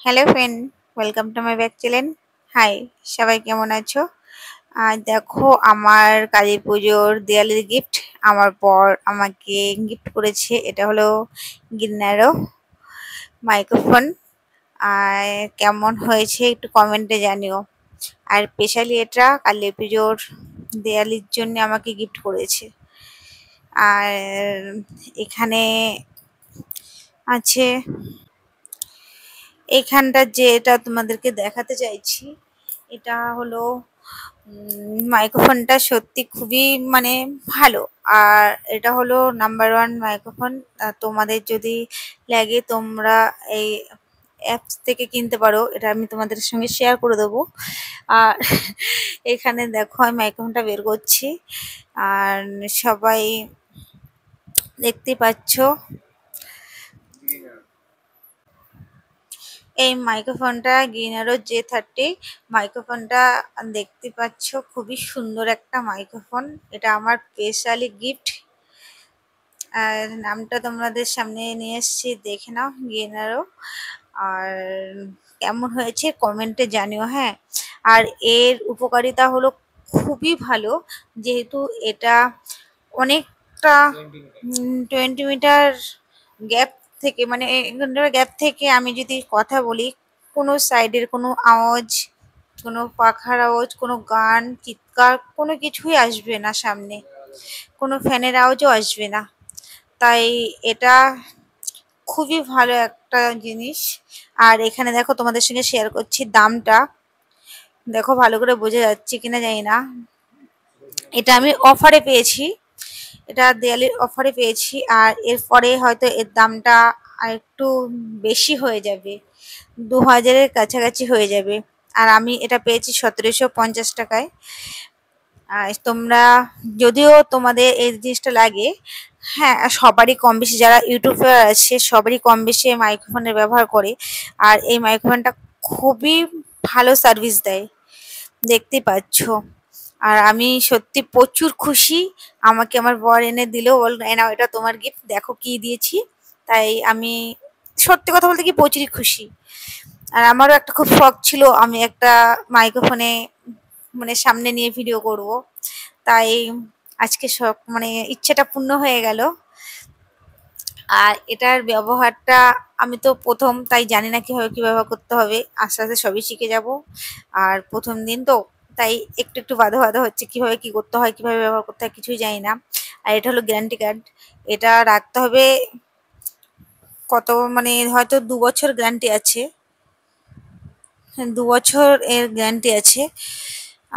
Hello friend, welcome to my back channel. Hi, সবাই কেমন আছো? আর দেখো আমার কালী পুজোর দেওয়ালির গিফট আমার বর আমাকে গিফট করেছে। এটা হলো গিন্নারো মাইক্রোফোন। আর কেমন হয়েছে একটু কমেন্টে জানিও। আর স্পেশালি এটা কালী পুজোর দেওয়ালির জন্য আমাকে গিফট করেছে। আর এখানে আছে এখানটা যেটা তোমাদেরকে দেখাতে চাইছি, এটা হলো মাইক্রোফোনটা সত্যি খুবই মানে ভালো। আর এটা হলো নাম্বার 1 মাইক্রোফোন। তোমাদের যদি লাগে তোমরা এই অ্যাপস থেকে কিনতে পারো, এটা আমি তোমাদের সঙ্গে শেয়ার করে দেবো। আর এখানে দেখো আমি মাইক্রোফোনটা বের করছি, আর সবাই দেখতে পাচ্ছ এই মাইক্রোফোনটা গিনারো J30 মাইক্রোফোনটা দেখতে পাচ্ছ, খুবই সুন্দর একটা মাইক্রোফোন। এটা আমার স্পেশালি গিফট। আর নামটা তোমাদের সামনে নিয়ে এসেছি, দেখে নাও গিনারো। আর কেমন হয়েছে কমেন্টে জানিও, হ্যাঁ। আর এর উপকারিতা হলো খুবই ভালো, যেহেতু এটা অনেকটা 20 মিটার গ্যাপ থেকে, মানে গ্যাপ থেকে আমি যদি কথা বলি, কোনো সাইডের কোনো আওয়াজ, কোনো পাখার আওয়াজ, কোনো গান, চিৎকার, কোনো কিছুই আসবে না সামনে, কোনো ফ্যানের আওয়াজও আসবে না। তাই এটা খুবই ভালো একটা জিনিস। আর এখানে দেখো তোমাদের সঙ্গে শেয়ার করছি দামটা, দেখো ভালো করে বোঝা যাচ্ছে কিনা জানি না। এটা আমি অফারে পেয়েছি, এটা দেয়ালির অফারে পেয়েছি। আর এরপরে হয়তো এর দামটা আর একটু বেশি হয়ে যাবে, 2000-এর কাছাকাছি হয়ে যাবে। আর আমি এটা পেয়েছি 1750 টাকায়। আর তোমরা যদিও তোমাদের এই জিনিসটা লাগে, হ্যাঁ, সবারই কম বেশি, যারা ইউটিউবার আছে সবারই কম বেশি এই মাইক্রোফোনের ব্যবহার করে। আর এই মাইক্রোফোনটা খুবই ভালো সার্ভিস দেয়, দেখতেই পাচ্ছ। আর আমি সত্যি প্রচুর খুশি। আমাকে আমার বর এনে দিলেও বল, এনাও এটা তোমার গিফট, দেখো কি দিয়েছি। তাই আমি সত্যি কথা বলতে কি প্রচুরই খুশি। আর আমারও একটা খুব শখ ছিল আমি একটা মাইক্রোফোনে মানে সামনে নিয়ে ভিডিও করব। তাই আজকে শখ মানে ইচ্ছেটা পূর্ণ হয়ে গেল। আর এটার ব্যবহারটা আমি তো প্রথম, তাই জানি না কিভাবে কি ব্যবহার করতে হবে। আস্তে আস্তে সবই শিখে যাব। আর প্রথম দিন তো, তাই একটু একটু বাধা বাধা হচ্ছে, কিভাবে কি করতে হয়, কিভাবে ব্যবহার করতে হয় কিছুই জানি না। আর এটা হলো গ্যারান্টি কার্ড, এটা রাখতে হবে কত, মানে হয়তো 2 বছর গ্যারান্টি আছে। 2 বছর এর গ্যারান্টি আছে।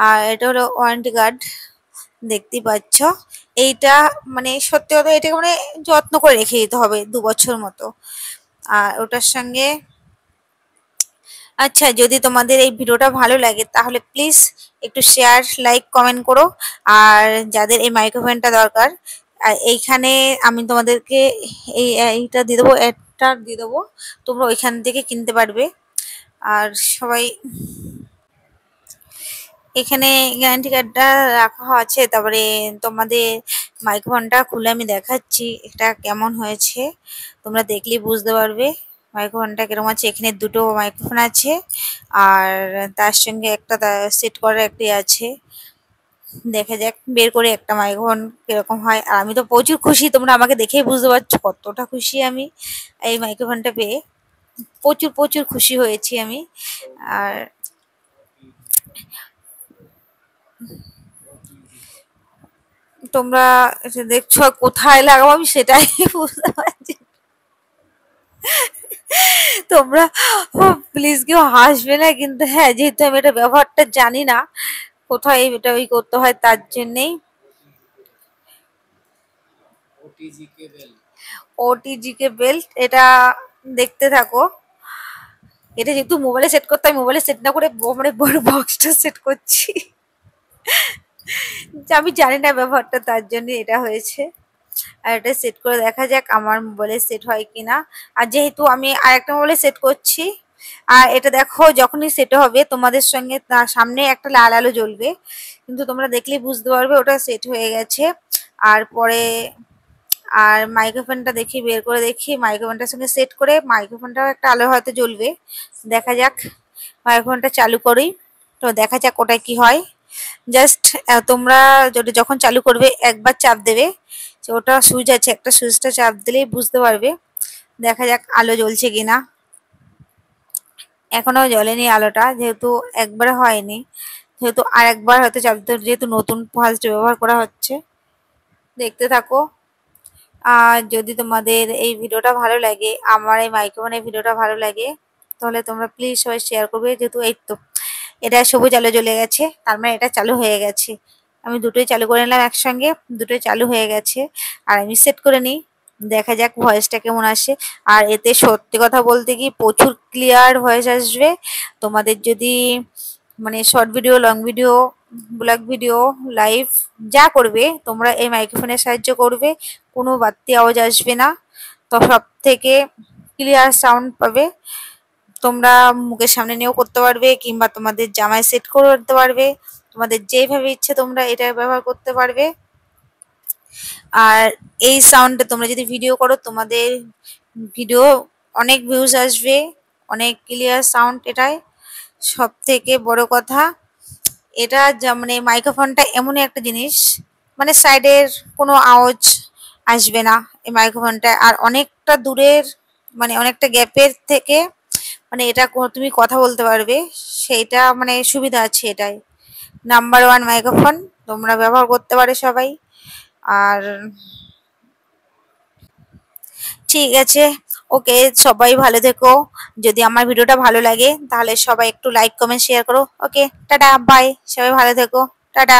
আর এটা হলো ওয়ারেন্টি কার্ড, দেখতেই পাচ্ছ। এইটা মানে সত্যি কথা, এটাকে মানে যত্ন করে রেখে দিতে হবে 2 বছর মতো। আর ওটার সঙ্গে, আচ্ছা, যদি তোমাদের এই ভিডিওটা ভালো লাগে তাহলে প্লিজ একটু শেয়ার, লাইক, কমেন্ট করো। আর যাদের এই মাইক্রোফোনটা দরকার, এইখানে আমি তোমাদেরকে এইটা দিয়ে দেবো, অ্যাডটা দিয়ে দেবো, তোমরা ওইখান থেকে কিনতে পারবে। আর সবাই এখানে গ্যারান্টি কার্ডটা রাখা আছে। তারপরে তোমাদের মাইক্রোফোনটা খুলে আমি দেখাচ্ছি এটা কেমন হয়েছে, তোমরা দেখলেই বুঝতে পারবে মাইক্রোফোনটা কিরকম আছে। এখানে দুটো মাইক্রোফোন আছে, আর তার সঙ্গে একটা সেট করার একটি আছে। দেখা যাক বের করে একটা মাইক্রোফোন কিরকম হয়। আর আমি তো প্রচুর খুশি, তোমরা আমাকে দেখেই বুঝতে পারছো কতটা খুশি আমি এই মাইক্রোফোনটা পেয়ে। প্রচুর প্রচুর খুশি হয়েছি আমি। আর তোমরা দেখছো কোথায় লাগাবো আমি সেটাই বুঝতে পারছি। তোমরা প্লিজ কেউ হাসবে না কিন্তু, হ্যাঁ, যেহেতু আমি এটা ব্যবহারটা জানি না কোথায় এটা ওই করতে হয়, তার জন্যেই। ওটিজিকে বেল্ট, এটা দেখতে থাকো। এটা যেহেতু মোবাইলে সেট করতে হয়, মোবাইলে সেট না করে মানে বড় বক্সটা সেট করছি। আমি জানি না ব্যবহারটা, তার জন্য এটা হয়েছে। আর এটা সেট করে দেখা যাক আমার মোবাইলে সেট হয় কিনা। আর যেহেতু আমি আরেকটা মোবাইলে সেট করছি, আর এটা দেখো যখনই সেট হবে তোমাদের সঙ্গে তার সামনে একটা লাল আলো জ্বলবে, কিন্তু তোমরা দেখলেই বুঝতে পারবে ওটা সেট হয়ে গেছে। আর পরে আর মাইক্রোফোনটা দেখি, বের করে দেখি, মাইক্রোফোনটার সঙ্গে সেট করে মাইক্রোফোনটাও একটা আলো হয়তো জ্বলবে। দেখা যাক, মাইক্রোফোনটা চালু করি, তো দেখা যাক ওটা কি হয়। জাস্ট তোমরা যখন চালু করবে একবার চাপ দেবে, যে ওটা সুইচ আছে একটা, সুইচটা চাপ দিলেই বুঝতে পারবে। দেখা যাক আলো জ্বলছে কিনা। এখনো জ্বলেনি আলোটা, যেহেতু একবারে হয়নি, যেহেতু আর একবার হয়তো চাপ দিতে, যেহেতু নতুন ফার্স্ট ব্যবহার করা হচ্ছে। দেখতে থাকো। আর যদি তোমাদের এই ভিডিওটা ভালো লাগে, আমার এই মাইক্রোফোনের ভিডিওটা ভালো লাগে, তাহলে তোমরা প্লিজ সবাই শেয়ার করবে। যেহেতু এই তো এটা সবুজ আলো জ্বলে গেছে, তার মানে এটা চালু হয়ে গেছে। আমি দুটোই চালু করে নিলাম একসঙ্গে, দুটোই চালু হয়ে গেছে। আর আমি সেট করে নিই, দেখা যাক ভয়েসটা কেমন আসে। আর এতে সত্যি কথা বলতে কি প্রচুর ক্লিয়ার ভয়েস আসবে। তোমাদের যদি মানে short video, long video, blog video, live যা করবে তোমরা এই মাইক্রোফোনের সাহায্য করবে, কোনো বাড়তি আওয়াজ আসবে না। তো সব থেকে ক্লিয়ার সাউন্ড পাবে। তোমরা মুখের সামনে নিয়েও করতে পারবে, কিংবা তোমাদের জামায় সেট করে করতে পারবে। তোমাদের যেইভাবে ইচ্ছে তোমরা এটা ব্যবহার করতে পারবে। আর এই সাউন্ডে তোমরা যদি ভিডিও করো, তোমাদের ভিডিও অনেক ভিউজ আসবে, অনেক ক্লিয়ার সাউন্ড এটাই। সব থেকে বড় কথা, এটা মানে মাইক্রোফোনটা এমনই একটা জিনিস, মানে সাইডের কোনো আওয়াজ আসবে না এই মাইক্রোফোনটা। আর অনেকটা দূরের, মানে অনেকটা গ্যাপের থেকে মানে এটা তুমি কথা বলতে পারবে, সেইটা মানে সুবিধা আছে এটাই। নাম্বার ওয়ান মাইক্রোফোন, তোমরা ব্যবহার করতে পারো সবাই। আর ঠিক আছে, ওকে, সবাই ভালো থেকো। যদি আমার ভিডিওটা ভালো লাগে তাহলে সবাই একটু লাইক কমেন্ট শেয়ার করো। ওকে, টাটা, বাই, সবাই ভালো থেকো, টাটা।